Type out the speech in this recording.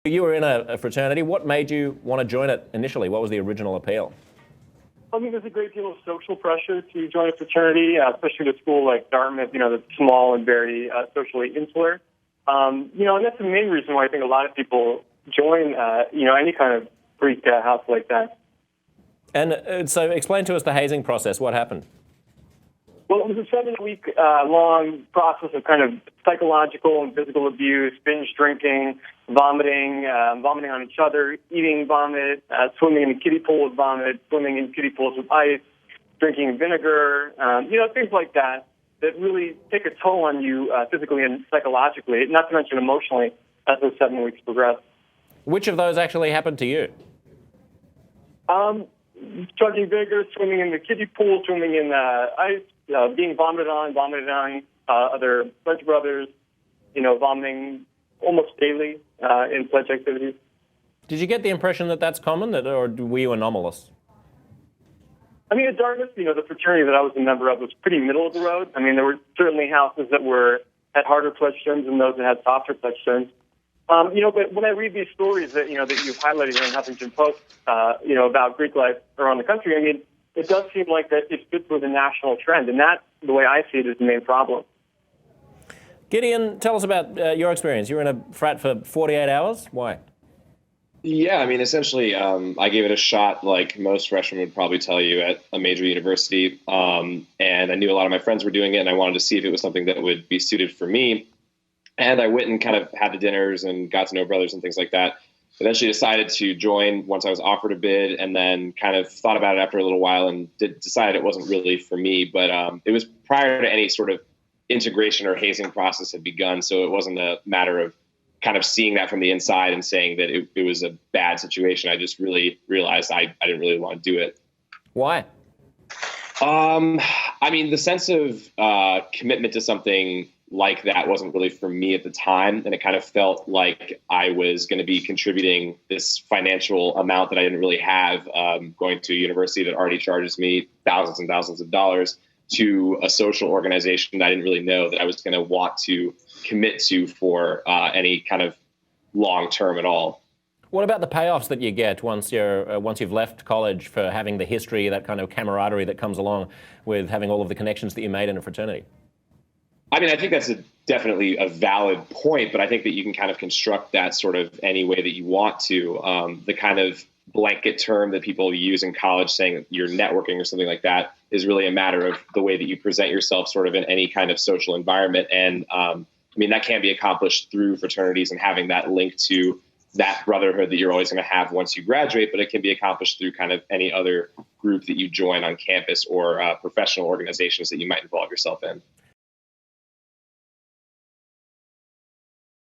You were in a fraternity. What made you want to join it initially? What was the original appeal? I mean, there's a great deal of social pressure to join a fraternity, especially at a school like Dartmouth, that's small and very socially insular. And that's the main reason why I think a lot of people join, any kind of freak house like that. And so explain to us the hazing process. What happened? Well, it was a 7-week long process of kind of psychological and physical abuse, binge drinking, vomiting on each other, eating vomit, swimming in the kiddie pool with vomit, swimming in kiddie pools with ice, drinking vinegar, things like that really take a toll on you physically and psychologically, not to mention emotionally, as those 7 weeks progress. Which of those actually happened to you? Drinking vinegar, swimming in the kiddie pool, swimming in ice, being vomited on other French brothers, vomiting almost daily in pledge activities. Did you get the impression that that's common, or were you anomalous? I mean, at Dartmouth, the fraternity that I was a member of was pretty middle of the road. I mean, there were certainly houses that had harder pledge terms and those that had softer pledge terms. But when I read these stories that you've highlighted here in Huffington Post, about Greek life around the country, I mean, it does seem like that it fits with a national trend, and that, the way I see it, is the main problem. Gideon, tell us about your experience. You were in a frat for 48 hours. Why? Yeah, I mean, essentially, I gave it a shot like most freshmen would probably tell you at a major university, and I knew a lot of my friends were doing it, and I wanted to see if it was something that would be suited for me. And I went and kind of had the dinners and got to know brothers and things like that. Eventually decided to join once I was offered a bid, and then kind of thought about it after a little while and decided it wasn't really for me. But it was prior to any sort of integration or hazing process had begun, so it wasn't a matter of kind of seeing that from the inside and saying that it was a bad situation. I just really realized I didn't really want to do it. Why? I mean, the sense of commitment to something like that wasn't really for me at the time. And it kind of felt like I was going to be contributing this financial amount that I didn't really have, going to a university that already charges me thousands and thousands of dollars to a social organization that I didn't really know that I was going to want to commit to for any kind of long term at all. What about the payoffs that you get once you've left college for having the history, that kind of camaraderie that comes along with having all of the connections that you made in a fraternity? I mean, I think that's definitely a valid point, but I think that you can kind of construct that sort of any way that you want to. The kind of blanket term that people use in college saying that you're networking or something like that is really a matter of the way that you present yourself sort of in any kind of social environment. And I mean, that can be accomplished through fraternities and having that link to that brotherhood that you're always going to have once you graduate, but it can be accomplished through kind of any other group that you join on campus or professional organizations that you might involve yourself in.